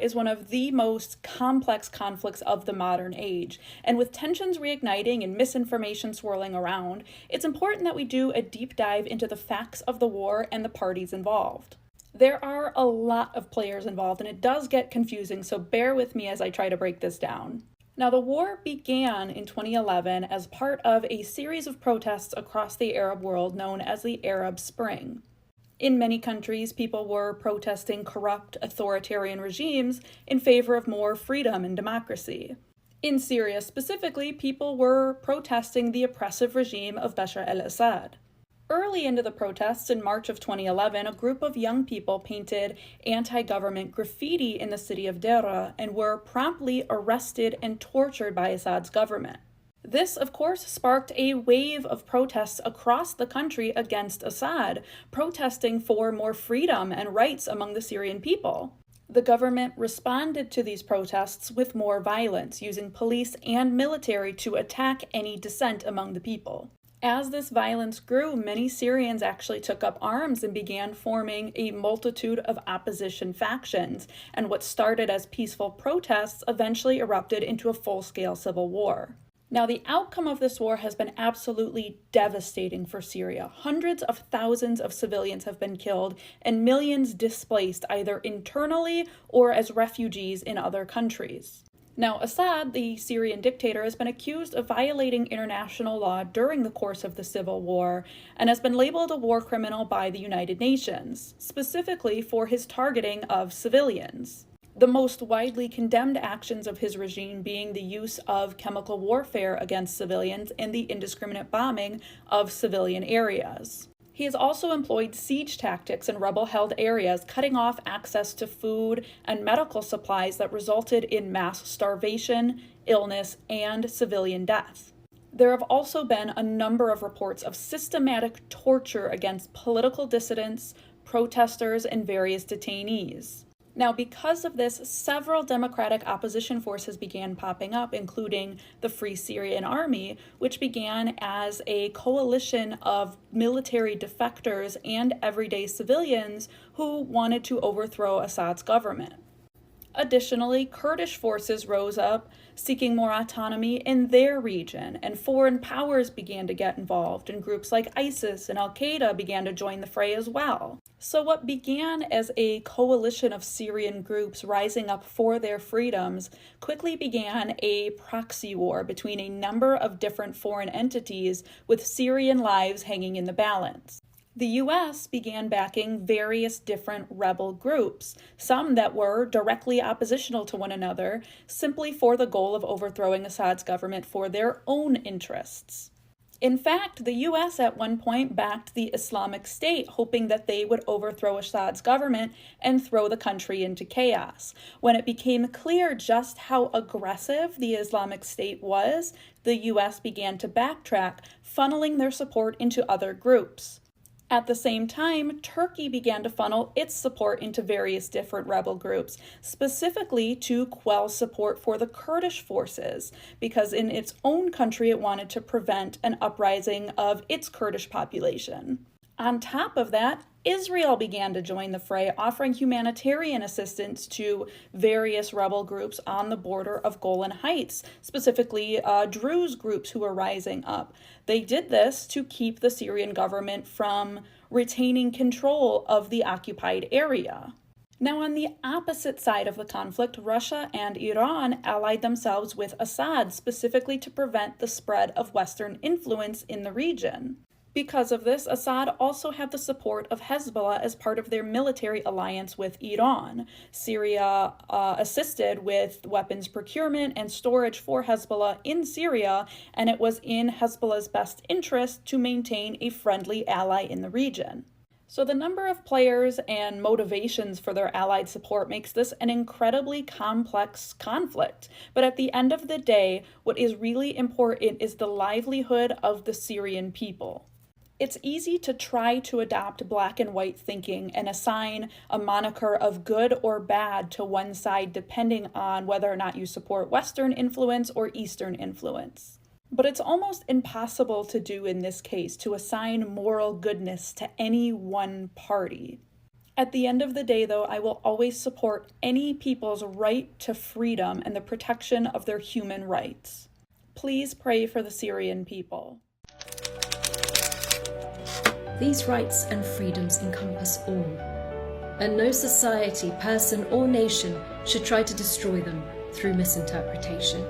is one of the most complex conflicts of the modern age, and with tensions reigniting and misinformation swirling around, it's important that we do a deep dive into the facts of the war and the parties involved. There are a lot of players involved, and it does get confusing, so bear with me as I try to break this down. Now, the war began in 2011 as part of a series of protests across the Arab world known as the Arab Spring. In many countries, people were protesting corrupt authoritarian regimes in favor of more freedom and democracy. In Syria specifically, people were protesting the oppressive regime of Bashar al-Assad. Early into the protests in March of 2011, a group of young people painted anti-government graffiti in the city of Deraa and were promptly arrested and tortured by Assad's government. This, of course, sparked a wave of protests across the country against Assad, protesting for more freedom and rights among the Syrian people. The government responded to these protests with more violence, using police and military to attack any dissent among the people. As this violence grew, many Syrians actually took up arms and began forming a multitude of opposition factions, and what started as peaceful protests eventually erupted into a full-scale civil war. Now, the outcome of this war has been absolutely devastating for Syria. Hundreds of thousands of civilians have been killed and millions displaced either internally or as refugees in other countries. Now, Assad, the Syrian dictator, has been accused of violating international law during the course of the civil war and has been labeled a war criminal by the United Nations, specifically for his targeting of civilians. The most widely condemned actions of his regime being the use of chemical warfare against civilians and the indiscriminate bombing of civilian areas. He has also employed siege tactics in rebel-held areas, cutting off access to food and medical supplies that resulted in mass starvation, illness, and civilian death. There have also been a number of reports of systematic torture against political dissidents, protesters, and various detainees. Now, because of this, several democratic opposition forces began popping up, including the Free Syrian Army, which began as a coalition of military defectors and everyday civilians who wanted to overthrow Assad's government. Additionally, Kurdish forces rose up, seeking more autonomy in their region, and foreign powers began to get involved, and groups like ISIS and Al-Qaeda began to join the fray as well. So what began as a coalition of Syrian groups rising up for their freedoms quickly began a proxy war between a number of different foreign entities, with Syrian lives hanging in the balance. The US began backing various different rebel groups, some that were directly oppositional to one another, simply for the goal of overthrowing Assad's government for their own interests. In fact, the US at one point backed the Islamic State, hoping that they would overthrow Assad's government and throw the country into chaos. When it became clear just how aggressive the Islamic State was, the US began to backtrack, funneling their support into other groups. At the same time, Turkey began to funnel its support into various different rebel groups, specifically to quell support for the Kurdish forces, because in its own country it wanted to prevent an uprising of its Kurdish population. On top of that, Israel began to join the fray, offering humanitarian assistance to various rebel groups on the border of Golan Heights, specifically Druze groups who were rising up. They did this to keep the Syrian government from retaining control of the occupied area. Now, on the opposite side of the conflict, Russia and Iran allied themselves with Assad, specifically to prevent the spread of Western influence in the region. Because of this, Assad also had the support of Hezbollah as part of their military alliance with Iran. Syria assisted with weapons procurement and storage for Hezbollah in Syria, and it was in Hezbollah's best interest to maintain a friendly ally in the region. So the number of players and motivations for their allied support makes this an incredibly complex conflict. But at the end of the day, what is really important is the livelihood of the Syrian people. It's easy to try to adopt black and white thinking and assign a moniker of good or bad to one side depending on whether or not you support Western influence or Eastern influence. But it's almost impossible to do in this case, to assign moral goodness to any one party. At the end of the day, though, I will always support any people's right to freedom and the protection of their human rights. Please pray for the Syrian people. These rights and freedoms encompass all, and no society, person, or nation should try to destroy them through misinterpretation.